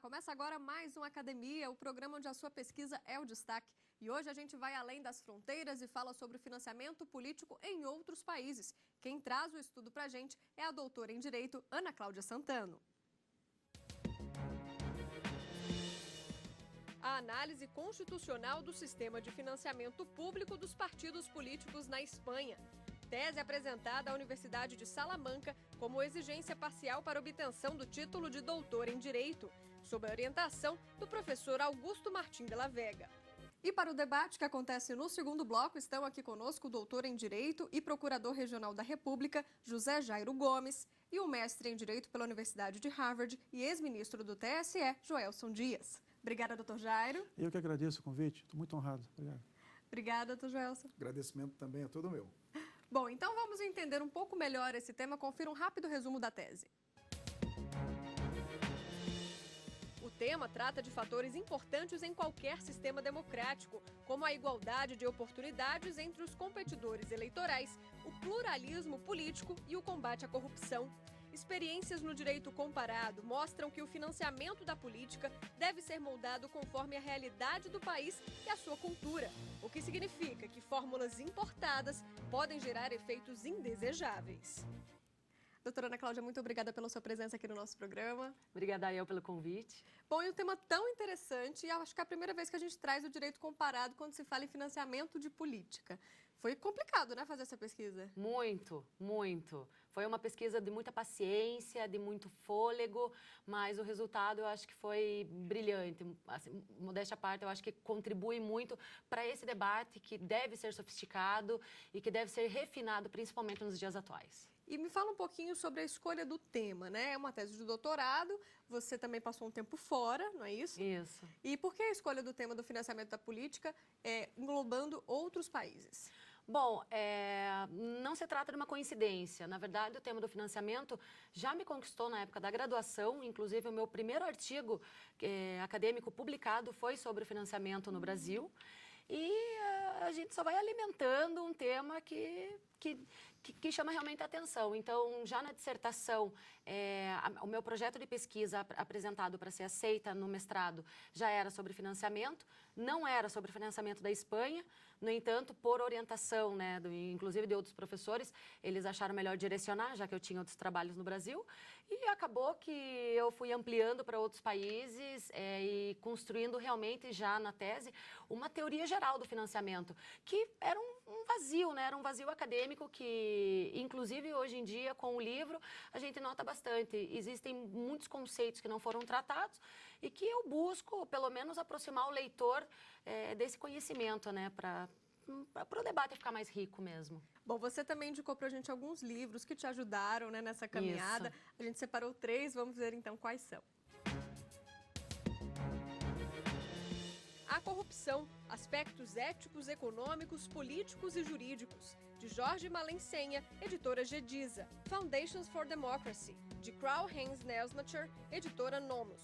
Começa agora mais um Academia, o programa onde a sua pesquisa é o destaque. E hoje a gente vai além das fronteiras e fala sobre o financiamento político em outros países. Quem traz o estudo pra gente é a doutora em Direito, Ana Cláudia Santano. A análise constitucional do sistema de financiamento público dos partidos políticos na Espanha. Tese apresentada à Universidade de Salamanca como exigência parcial para obtenção do título de doutor em Direito, sob a orientação do professor Augusto Martim de la Vega. E para o debate que acontece no segundo bloco, estão aqui conosco o doutor em Direito e procurador regional da República, José Jairo Gomes, e o mestre em Direito pela Universidade de Harvard e ex-ministro do TSE, Joelson Dias. Obrigada, doutor Jairo. Eu que agradeço o convite, estou muito honrado. Obrigado. Obrigada, doutor Joelson. Agradecimento também é todo meu. Bom, então vamos entender um pouco melhor esse tema. Confira um rápido resumo da tese. O tema trata de fatores importantes em qualquer sistema democrático, como a igualdade de oportunidades entre os competidores eleitorais, o pluralismo político e o combate à corrupção. Experiências no direito comparado mostram que o financiamento da política deve ser moldado conforme a realidade do país e a sua cultura, o que significa que fórmulas importadas podem gerar efeitos indesejáveis. Doutora Ana Cláudia, muito obrigada pela sua presença aqui no nosso programa. Obrigada a eu pelo convite. Bom, e um tema tão interessante, e acho que é a primeira vez que a gente traz o direito comparado quando se fala em financiamento de política. Foi complicado, né, fazer essa pesquisa? Muito, muito. Foi uma pesquisa de muita paciência, de muito fôlego, mas o resultado eu acho que foi brilhante. Assim, modéstia à parte, eu acho que contribui muito para esse debate que deve ser sofisticado e que deve ser refinado, principalmente nos dias atuais. E me fala um pouquinho sobre a escolha do tema, né? É uma tese de doutorado, você também passou um tempo fora, não é isso? Isso. E por que a escolha do tema do financiamento da política englobando outros países? Bom, não se trata de uma coincidência. Na verdade, o tema do financiamento já me conquistou na época da graduação. Inclusive, o meu primeiro artigo acadêmico publicado foi sobre o financiamento no Brasil. E a gente só vai alimentando um tema que chama realmente a atenção. Então, já na dissertação, o meu projeto de pesquisa apresentado para ser aceita no mestrado já era sobre financiamento, não era sobre financiamento da Espanha. No entanto, por orientação, né, inclusive de outros professores, eles acharam melhor direcionar, já que eu tinha outros trabalhos no Brasil. E acabou que eu fui ampliando para outros países e construindo realmente já na tese uma teoria geral do financiamento, que era um vazio, né, era um vazio acadêmico que, inclusive, hoje em dia, com o livro, a gente nota bastante. Existem muitos conceitos que não foram tratados e que eu busco, pelo menos, aproximar o leitor desse conhecimento, né, para o debate ficar mais rico mesmo. Bom, você também indicou para a gente alguns livros que te ajudaram, né, nessa caminhada. Isso. A gente separou 3, vamos ver então quais são. A Corrupção, Aspectos Éticos, Econômicos, Políticos e Jurídicos, de Jorge Malensenha, editora Gediza. Foundations for Democracy, de Karl-Heinz Nelsmacher, editora Nomos.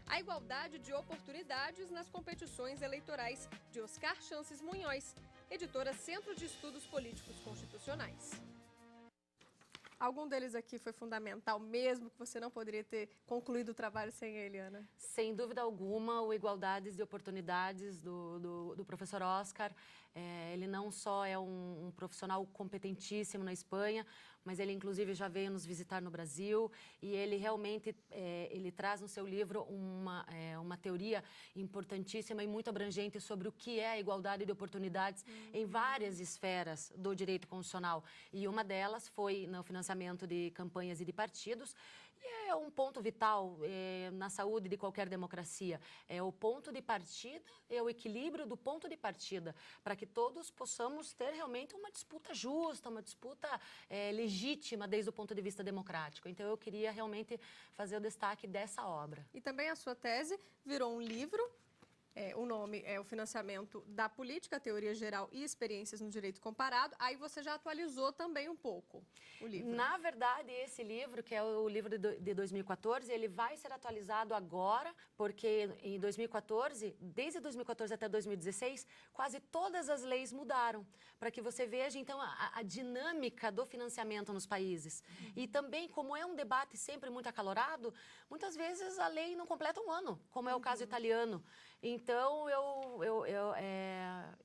A Igualdade de Oportunidades nas Competições Eleitorais, de Oscar Chances Munhoz, editora Centro de Estudos Políticos Constitucionais. Algum deles aqui foi fundamental mesmo, que você não poderia ter concluído o trabalho sem ele, Ana? Sem dúvida alguma, o Igualdades de Oportunidades do professor Oscar. Ele não só é um profissional competentíssimo na Espanha, mas ele inclusive já veio nos visitar no Brasil e ele realmente ele traz no seu livro uma teoria importantíssima e muito abrangente sobre o que é a igualdade de oportunidades em várias esferas do direito constitucional. E uma delas foi no financiamento de campanhas e de partidos, e é um ponto vital na saúde de qualquer democracia. É o ponto de partida, é o equilíbrio do ponto de partida, para que todos possamos ter realmente uma disputa justa, uma disputa legítima desde o ponto de vista democrático. Então, eu queria realmente fazer o destaque dessa obra. E também a sua tese virou um livro. o nome é o Financiamento da Política, Teoria Geral e Experiências no Direito Comparado. Aí você já atualizou também um pouco o livro. Na verdade, esse livro, que é o livro de 2014, ele vai ser atualizado agora, porque em 2014, desde 2014 até 2016, quase todas as leis mudaram, para que você veja, então, a dinâmica do financiamento nos países. E também, como é um debate sempre muito acalorado, muitas vezes a lei não completa um ano, como é o caso italiano. Então,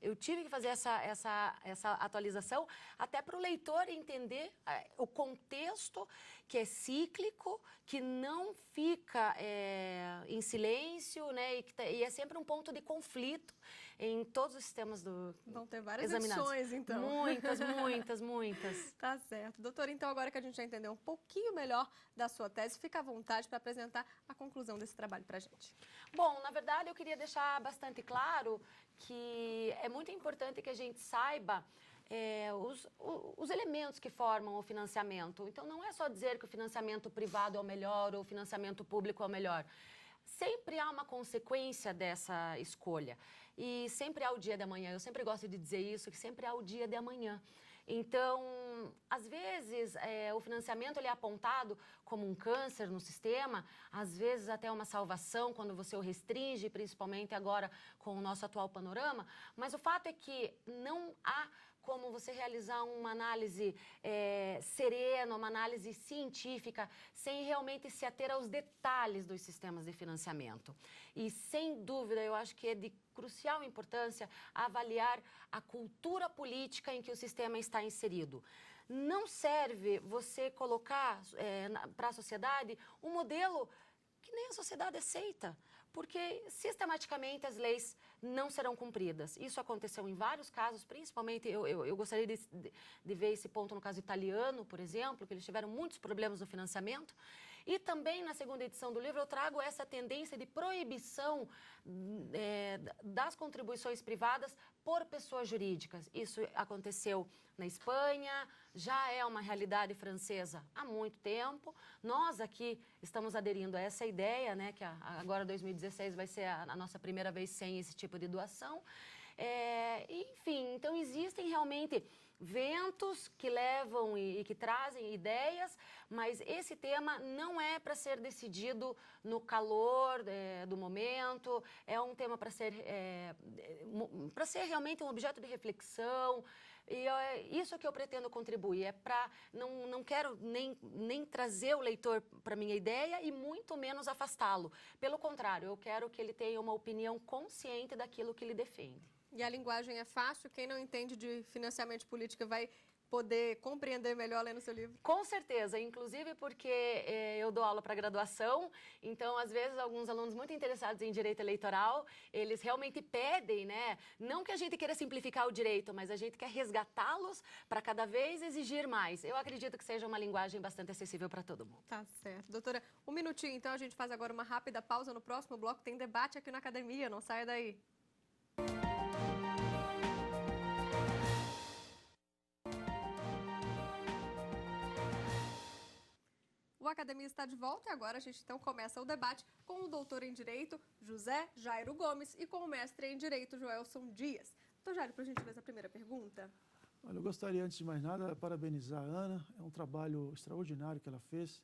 eu tive que fazer essa atualização até para o leitor entender o contexto que é cíclico, que não fica em silêncio, né? E é sempre um ponto de conflito em todos os sistemas Vão ter várias examinados. edições, então. Muitas. Tá certo. Doutora, então agora que a gente já entendeu um pouquinho melhor da sua tese, fica à vontade para apresentar a conclusão desse trabalho para a gente. Bom, na verdade, eu queria deixar bastante claro que é muito importante que a gente saiba os elementos que formam o financiamento. Então, não é só dizer que o financiamento privado é o melhor ou o financiamento público é o melhor. Sempre há uma consequência dessa escolha. E sempre há o dia de amanhã. Eu sempre gosto de dizer isso, que sempre há o dia de amanhã. Então, às vezes, o financiamento ele é apontado como um câncer no sistema, às vezes até uma salvação quando você o restringe, principalmente agora com o nosso atual panorama, mas o fato é que não há como você realizar uma análise serena, uma análise científica, sem realmente se ater aos detalhes dos sistemas de financiamento. E, sem dúvida, eu acho que é de crucial importância avaliar a cultura política em que o sistema está inserido. Não serve você colocar para a sociedade um modelo que nem a sociedade aceita, porque sistematicamente as leis não serão cumpridas. Isso aconteceu em vários casos, principalmente eu gostaria de ver esse ponto no caso italiano, por exemplo, que eles tiveram muitos problemas no financiamento. E também na segunda edição do livro eu trago essa tendência de proibição das contribuições privadas por pessoas jurídicas. Isso aconteceu na Espanha, já é uma realidade francesa há muito tempo. Nós aqui estamos aderindo a essa ideia, né, que agora 2016 vai ser a nossa primeira vez sem esse tipo de doação. Enfim, então existem realmente ventos que levam e que trazem ideias, mas esse tema não é para ser decidido no calor do momento, é um tema para ser realmente um objeto de reflexão. E isso que eu pretendo contribuir, não quero nem trazer o leitor para a minha ideia e muito menos afastá-lo. Pelo contrário, eu quero que ele tenha uma opinião consciente daquilo que ele defende. E a linguagem é fácil? Quem não entende de financiamento de política vai poder compreender melhor lendo seu livro? Com certeza, inclusive porque eu dou aula para graduação, então às vezes alguns alunos muito interessados em direito eleitoral, eles realmente pedem, né? Não que a gente queira simplificar o direito, mas a gente quer resgatá-los para cada vez exigir mais. Eu acredito que seja uma linguagem bastante acessível para todo mundo. Tá certo. Doutora, um minutinho, então a gente faz agora uma rápida pausa. No próximo bloco tem debate aqui na academia, não saia daí. O Academia está de volta e agora a gente então começa o debate com o doutor em Direito, José Jairo Gomes, e com o mestre em Direito, Joelson Dias. Doutor Jairo, para a gente ver a primeira pergunta. Olha, eu gostaria, antes de mais nada, parabenizar a Ana. É um trabalho extraordinário que ela fez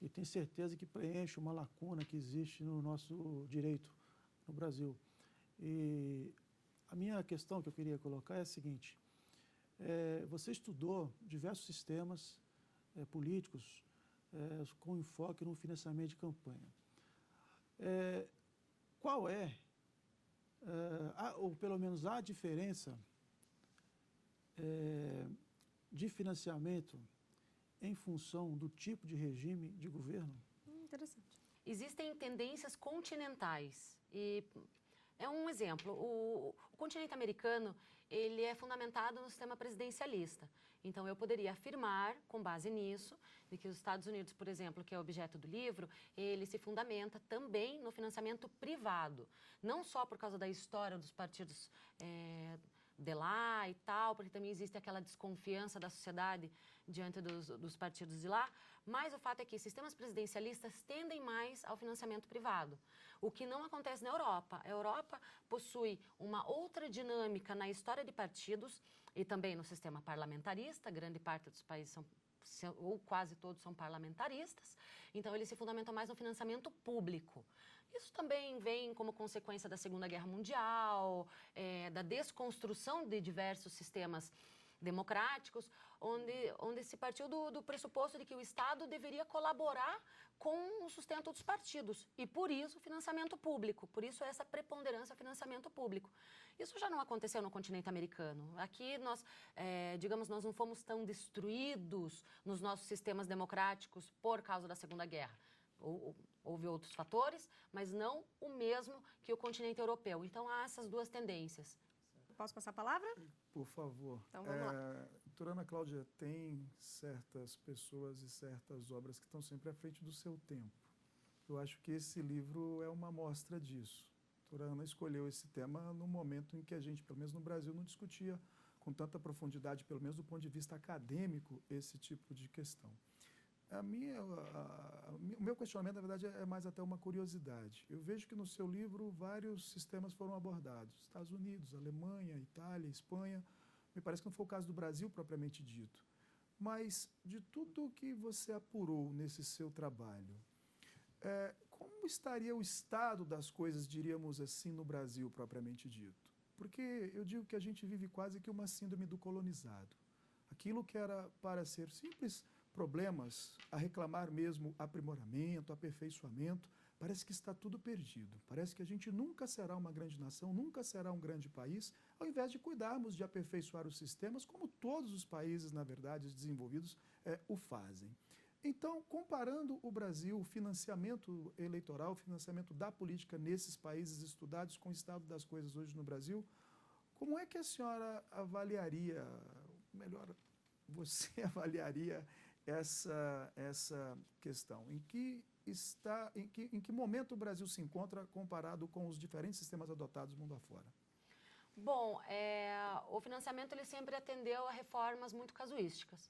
e tenho certeza que preenche uma lacuna que existe no nosso direito no Brasil. E a minha questão que eu queria colocar é a seguinte. Você estudou diversos sistemas políticos com enfoque no financiamento de campanha. Qual ou pelo menos a diferença de financiamento em função do tipo de regime de governo? Interessante. Existem tendências continentais e é um exemplo. O continente americano, ele é fundamentado no sistema presidencialista. Então, eu poderia afirmar, com base nisso, de que os Estados Unidos, por exemplo, que é objeto do livro, ele se fundamenta também no financiamento privado. Não só por causa da história dos partidos de lá e tal, porque também existe aquela desconfiança da sociedade diante dos partidos de lá, Mas o fato é que sistemas presidencialistas tendem mais ao financiamento privado, o que não acontece na Europa. A Europa possui uma outra dinâmica na história de partidos e também no sistema parlamentarista. Grande parte dos países ou quase todos são parlamentaristas, então eles se fundamentam mais no financiamento público. Isso também vem como consequência da Segunda Guerra Mundial, da desconstrução de diversos sistemas democráticos, onde se partiu do pressuposto de que o Estado deveria colaborar com o sustento dos partidos e, por isso, o financiamento público, por isso essa preponderância ao financiamento público. Isso já não aconteceu no continente americano. Aqui, nós, digamos, nós não fomos tão destruídos nos nossos sistemas democráticos por causa da Segunda Guerra. Houve outros fatores, mas não o mesmo que o continente europeu. Então, há essas duas tendências. Posso passar a palavra? Por favor. Então, vamos lá. Doutora Ana Cláudia, tem certas pessoas e certas obras que estão sempre à frente do seu tempo. Eu acho que esse livro é uma amostra disso. A doutora Ana escolheu esse tema no momento em que a gente, pelo menos no Brasil, não discutia com tanta profundidade, pelo menos do ponto de vista acadêmico, esse tipo de questão. O meu questionamento, na verdade, é mais até uma curiosidade. Eu vejo que no seu livro vários sistemas foram abordados. Estados Unidos, Alemanha, Itália, Espanha. Me parece que não foi o caso do Brasil propriamente dito. Mas, de tudo que você apurou nesse seu trabalho, como estaria o estado das coisas, diríamos assim, no Brasil propriamente dito? Porque eu digo que a gente vive quase que uma síndrome do colonizado. Aquilo que era para ser simples problemas, a reclamar mesmo aprimoramento, aperfeiçoamento, parece que está tudo perdido. Parece que a gente nunca será uma grande nação, nunca será um grande país, ao invés de cuidarmos de aperfeiçoar os sistemas, como todos os países, na verdade, desenvolvidos o fazem. Então, comparando o Brasil, o financiamento eleitoral, o financiamento da política nesses países estudados com o estado das coisas hoje no Brasil, como é que a senhora avaliaria, melhor, você avaliaria essa questão? Em que momento o Brasil se encontra comparado com os diferentes sistemas adotados mundo afora? Bom, o financiamento ele sempre atendeu a reformas muito casuísticas.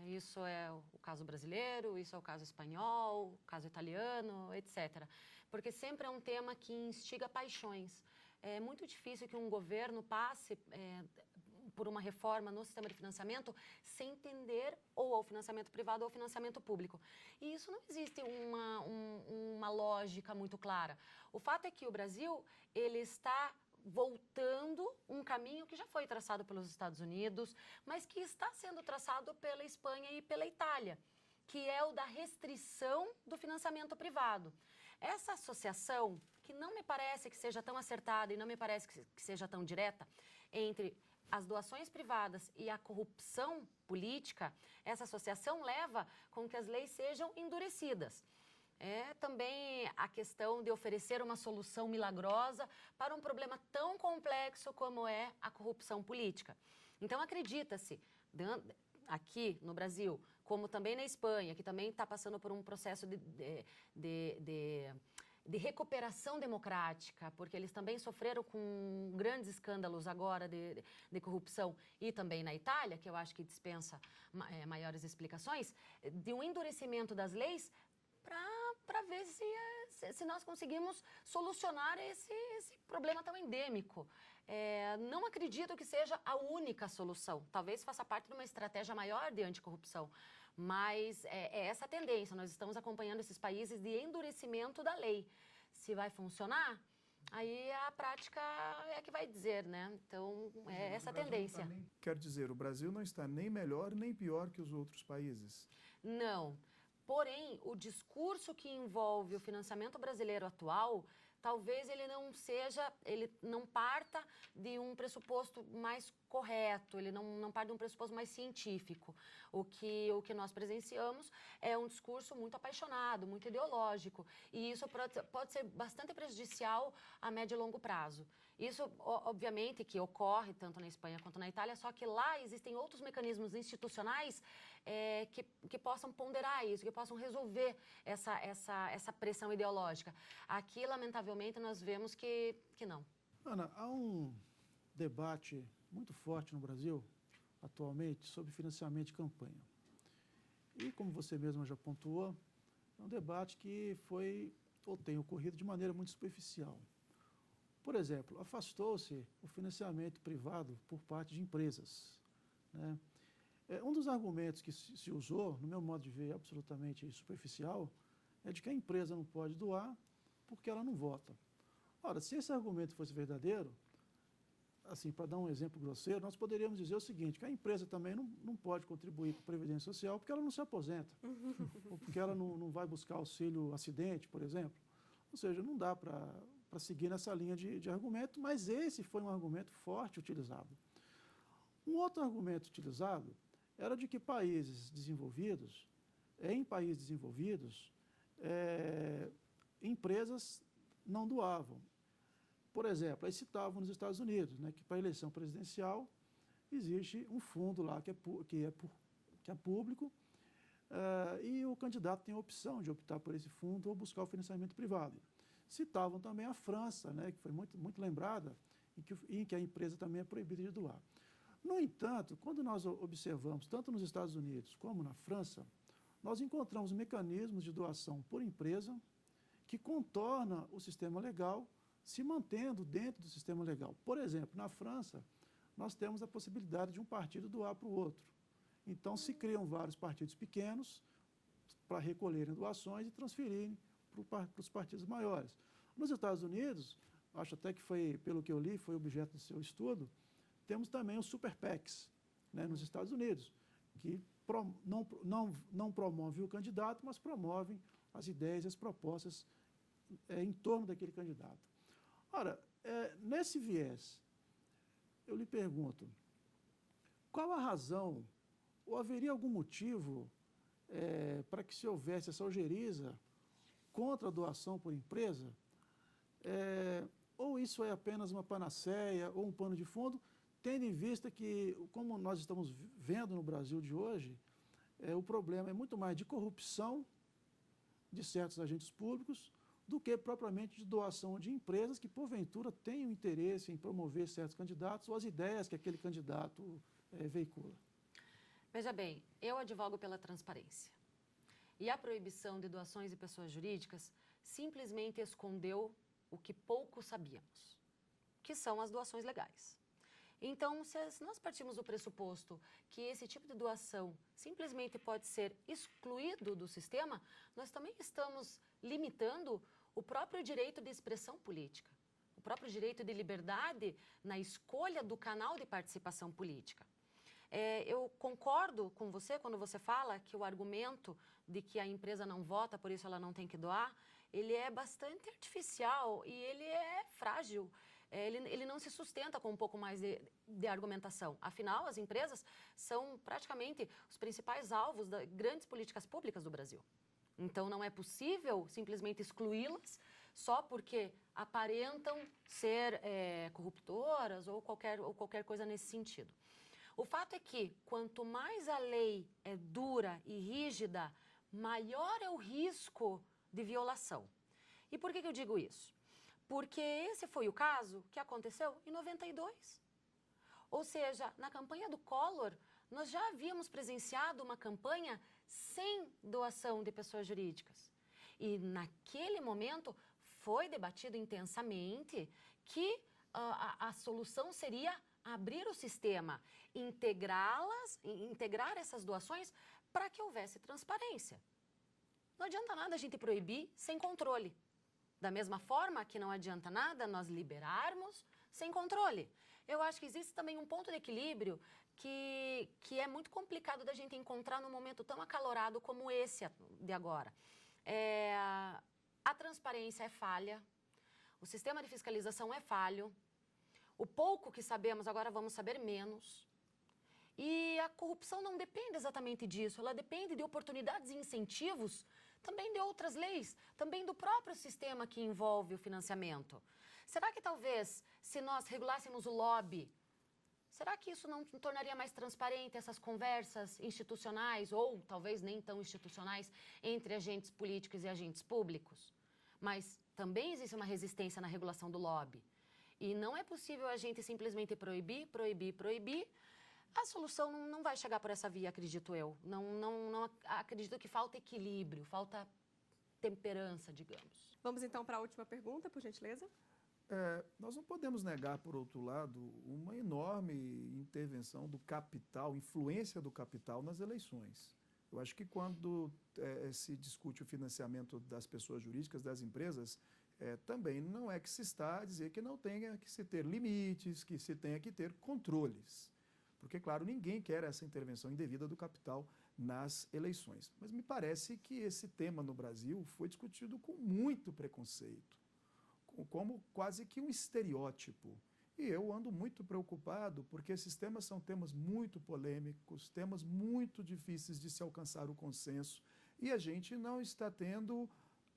Isso é o caso brasileiro, isso é o caso espanhol, o caso italiano, etc. Porque sempre é um tema que instiga paixões. É muito difícil que um governo passe por uma reforma no sistema de financiamento sem entender ou ao financiamento privado ou ao financiamento público. E isso não existe uma lógica muito clara. O fato é que o Brasil ele está voltando um caminho que já foi traçado pelos Estados Unidos, mas que está sendo traçado pela Espanha e pela Itália, que é o da restrição do financiamento privado. Essa associação, que não me parece que seja tão acertada e não me parece que seja tão direta, entre as doações privadas e a corrupção política, essa associação leva com que as leis sejam endurecidas. Também a questão de oferecer uma solução milagrosa para um problema tão complexo como é a corrupção política. Então, acredita-se, aqui no Brasil, como também na Espanha, que também está passando por um processo de recuperação democrática, porque eles também sofreram com grandes escândalos agora de corrupção, e também na Itália, que eu acho que dispensa maiores explicações, de um endurecimento das leis para ver se nós conseguimos solucionar esse problema tão endêmico. Não acredito que seja a única solução. Talvez faça parte de uma estratégia maior de anticorrupção. Mas é essa a tendência. Nós estamos acompanhando esses países de endurecimento da lei. Se vai funcionar, aí a prática é a que vai dizer, né? Então, é essa a tendência. Quer dizer, o Brasil não está nem melhor nem pior que os outros países? Não. Porém, o discurso que envolve o financiamento brasileiro atual, talvez ele não parta de um pressuposto mais correto, ele não parte de um pressuposto mais científico. O que nós presenciamos é um discurso muito apaixonado, muito ideológico, e isso pode ser bastante prejudicial a médio e longo prazo. Isso, obviamente, que ocorre tanto na Espanha quanto na Itália, só que lá existem outros mecanismos institucionais que possam ponderar isso, que possam resolver essa pressão ideológica. Aqui, lamentavelmente, nós vemos que não. Ana, há um debate muito forte no Brasil, atualmente, sobre financiamento de campanha. E, como você mesma já pontuou, é um debate que foi ou tem ocorrido de maneira muito superficial. Por exemplo, afastou-se o financiamento privado por parte de empresas, né? Um dos argumentos que se usou, no meu modo de ver absolutamente superficial, é de que a empresa não pode doar porque ela não vota. Ora, se esse argumento fosse verdadeiro, assim, para dar um exemplo grosseiro, nós poderíamos dizer o seguinte, que a empresa também não pode contribuir com a Previdência Social porque ela não se aposenta, ou porque ela não vai buscar auxílio acidente, por exemplo. Ou seja, não dá para seguir nessa linha de argumento, mas esse foi um argumento forte utilizado. Um outro argumento utilizado era de que em países desenvolvidos, empresas não doavam. Por exemplo, aí citavam nos Estados Unidos, né, que para a eleição presidencial existe um fundo lá que é público, e o candidato tem a opção de optar por esse fundo ou buscar o financiamento privado. Citavam também a França, né, que foi muito lembrada, em que a empresa também é proibida de doar. No entanto, quando nós observamos, tanto nos Estados Unidos como na França, nós encontramos mecanismos de doação por empresa que contorna o sistema legal, se mantendo dentro do sistema legal. Por exemplo, na França, nós temos a possibilidade de um partido doar para o outro. Então, se criam vários partidos pequenos para recolherem doações e transferirem para os partidos maiores. Nos Estados Unidos, acho até que foi, pelo que eu li, foi objeto do seu estudo, temos também os super PACs, né, nos Estados Unidos, que não promovem o candidato, mas promovem as ideias e as propostas em torno daquele candidato. Ora, nesse viés, eu lhe pergunto, qual a razão, ou haveria algum motivo para que se houvesse essa ojeriza contra a doação por empresa? Ou isso é apenas uma panaceia ou um pano de fundo, tendo em vista que, como nós estamos vendo no Brasil de hoje, o problema é muito mais de corrupção de certos agentes públicos do que propriamente de doação de empresas que, porventura, tenham interesse em promover certos candidatos ou as ideias que aquele candidato veicula. Veja bem, eu advogo pela transparência. E a proibição de doações de pessoas jurídicas simplesmente escondeu o que pouco sabíamos, que são as doações legais. Então, se nós partimos do pressuposto que esse tipo de doação simplesmente pode ser excluído do sistema, nós também estamos limitando o próprio direito de expressão política, o próprio direito de liberdade na escolha do canal de participação política. Eu concordo com você quando você fala que o argumento de que a empresa não vota, por isso ela não tem que doar, ele é bastante artificial e ele é frágil. Ele não se sustenta com um pouco mais de argumentação. Afinal, as empresas são praticamente os principais alvos das grandes políticas públicas do Brasil. Então, não é possível simplesmente excluí-las só porque aparentam ser corruptoras ou qualquer coisa nesse sentido. O fato é que, quanto mais a lei é dura e rígida, maior é o risco de violação. E por que eu digo isso? Porque esse foi o caso que aconteceu em 92. Ou seja, na campanha do Collor, nós já havíamos presenciado uma campanha sem doação de pessoas jurídicas. E naquele momento foi debatido intensamente que a solução seria abrir o sistema, integrar essas doações para que houvesse transparência. Não adianta nada a gente proibir sem controle. Da mesma forma que não adianta nada nós liberarmos sem controle. Eu acho que existe também um ponto de equilíbrio que é muito complicado da gente encontrar num momento tão acalorado como esse de agora. A transparência é falha, o sistema de fiscalização é falho, o pouco que sabemos agora vamos saber menos. E a corrupção não depende exatamente disso, ela depende de oportunidades e incentivos também de outras leis, também do próprio sistema que envolve o financiamento. Será que talvez, se nós regulássemos o lobby, será que isso não tornaria mais transparente essas conversas institucionais, ou talvez nem tão institucionais, entre agentes políticos e agentes públicos? Mas também existe uma resistência na regulação do lobby. E não é possível a gente simplesmente proibir, a solução não vai chegar por essa via, acredito eu. Não acredito que falta equilíbrio, falta temperança, digamos. Vamos então para a última pergunta, por gentileza. Nós não podemos negar, por outro lado, uma enorme intervenção do capital, influência do capital nas eleições. Eu acho que quando se discute o financiamento das pessoas jurídicas, das empresas, também não é que se está a dizer que não tenha que se ter limites, que se tenha que ter controles. Porque, claro, ninguém quer essa intervenção indevida do capital nas eleições. Mas me parece que esse tema no Brasil foi discutido com muito preconceito, como quase que um estereótipo. E eu ando muito preocupado porque esses temas são temas muito polêmicos, temas muito difíceis de se alcançar o consenso, e a gente não está tendo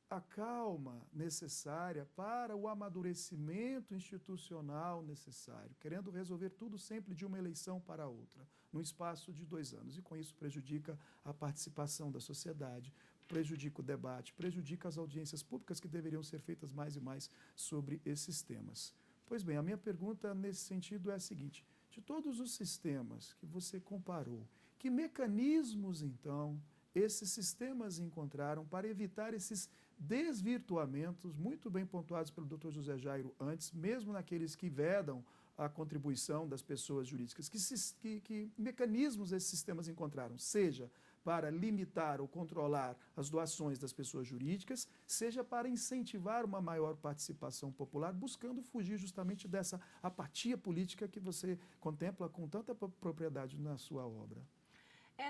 a calma necessária para o amadurecimento institucional necessário, querendo resolver tudo sempre de uma eleição para outra, num espaço de 2 anos. E com isso prejudica a participação da sociedade, prejudica o debate, prejudica as audiências públicas que deveriam ser feitas mais e mais sobre esses temas. Pois bem, a minha pergunta nesse sentido é a seguinte: de todos os sistemas que você comparou, que mecanismos, então, esses sistemas encontraram para evitar esses desvirtuamentos, muito bem pontuados pelo Dr. José Jairo antes, mesmo naqueles que vedam a contribuição das pessoas jurídicas? Que mecanismos esses sistemas encontraram? Seja para limitar ou controlar as doações das pessoas jurídicas, seja para incentivar uma maior participação popular, buscando fugir justamente dessa apatia política que você contempla com tanta propriedade na sua obra.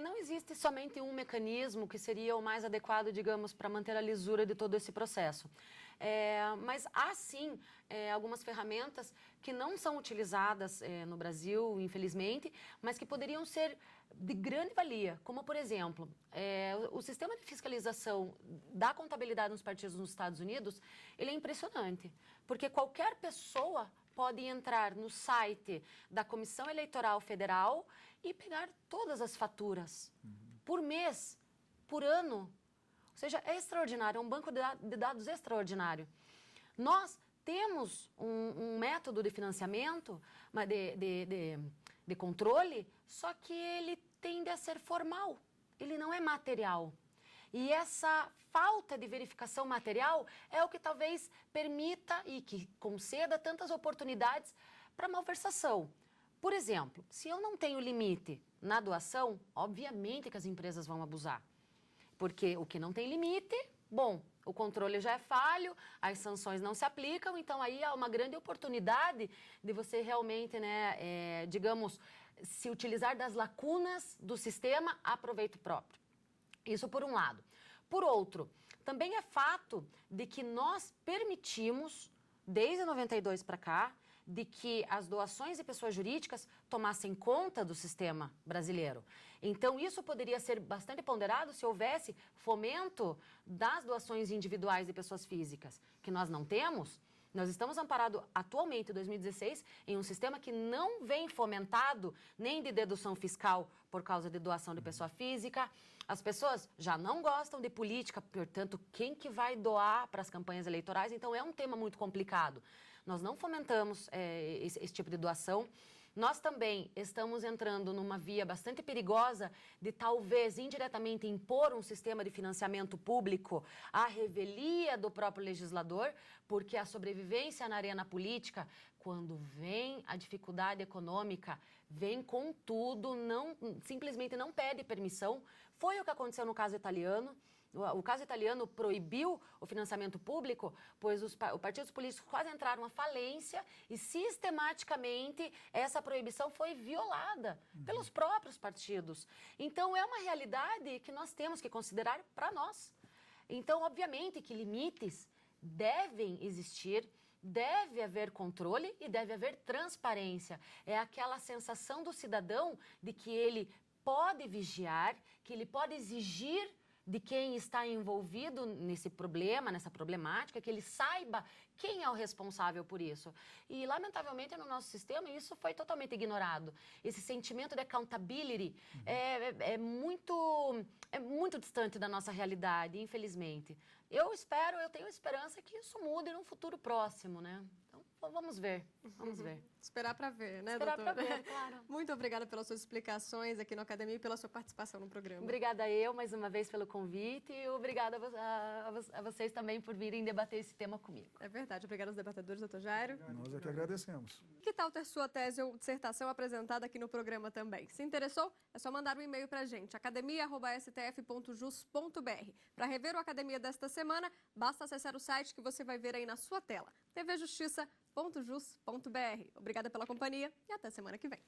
Não existe somente um mecanismo que seria o mais adequado, digamos, para manter a lisura de todo esse processo. Mas há sim algumas ferramentas que não são utilizadas no Brasil, infelizmente, mas que poderiam ser de grande valia, como, por exemplo, o sistema de fiscalização da contabilidade nos partidos nos Estados Unidos, ele é impressionante, porque qualquer pessoa pode entrar no site da Comissão Eleitoral Federal e pegar todas as faturas, por mês, por ano. Ou seja, é extraordinário, é um banco de dados extraordinário. Nós temos um método de financiamento, de controle, só que ele tende a ser formal, ele não é material. E essa falta de verificação material é o que talvez permita e que conceda tantas oportunidades para malversação. Por exemplo, se eu não tenho limite na doação, obviamente que as empresas vão abusar. Porque o que não tem limite, bom, o controle já é falho, as sanções não se aplicam, então aí há uma grande oportunidade de você realmente, digamos, se utilizar das lacunas do sistema a proveito próprio. Isso por um lado. Por outro, também é fato de que nós permitimos, desde 92 para cá, de que as doações de pessoas jurídicas tomassem conta do sistema brasileiro. Então, isso poderia ser bastante ponderado se houvesse fomento das doações individuais de pessoas físicas, que nós não temos. Nós estamos amparados atualmente, em 2016, em um sistema que não vem fomentado nem de dedução fiscal por causa de doação de pessoa física. As pessoas já não gostam de política, portanto, quem que vai doar para as campanhas eleitorais? Então, é um tema muito complicado. Nós não fomentamos esse tipo de doação. Nós também estamos entrando numa via bastante perigosa de talvez indiretamente impor um sistema de financiamento público à revelia do próprio legislador, porque a sobrevivência na arena política, quando vem a dificuldade econômica, vem com tudo, simplesmente não pede permissão. Foi o que aconteceu no caso italiano. O caso italiano proibiu o financiamento público, pois os partidos políticos quase entraram à falência e sistematicamente essa proibição foi violada pelos próprios partidos. Então, é uma realidade que nós temos que considerar para nós. Então, obviamente que limites devem existir, deve haver controle e deve haver transparência. É aquela sensação do cidadão de que ele pode vigiar, que ele pode exigir de quem está envolvido nesse problema, nessa problemática, que ele saiba quem é o responsável por isso. E, lamentavelmente, no nosso sistema, isso foi totalmente ignorado. Esse sentimento de accountability é muito distante da nossa realidade, infelizmente. Eu tenho esperança que isso mude num futuro próximo, né? Então, vamos ver, vamos ver. Esperar para ver, né, Esperar doutora? para ver, claro. Muito obrigada pelas suas explicações aqui no Academia e pela sua participação no programa. Obrigada eu, mais uma vez, pelo convite e obrigada a vocês também por virem debater esse tema comigo. É verdade. Obrigada aos debatedores, doutor Jairo. Nós é que agradecemos. Que tal ter sua tese ou dissertação apresentada aqui no programa também? Se interessou, é só mandar um e-mail para a gente, academia@stf.jus.br. Para rever o Academia desta semana, basta acessar o site que você vai ver aí na sua tela, tvjustiça.jus.br. Obrigada pela companhia e até semana que vem.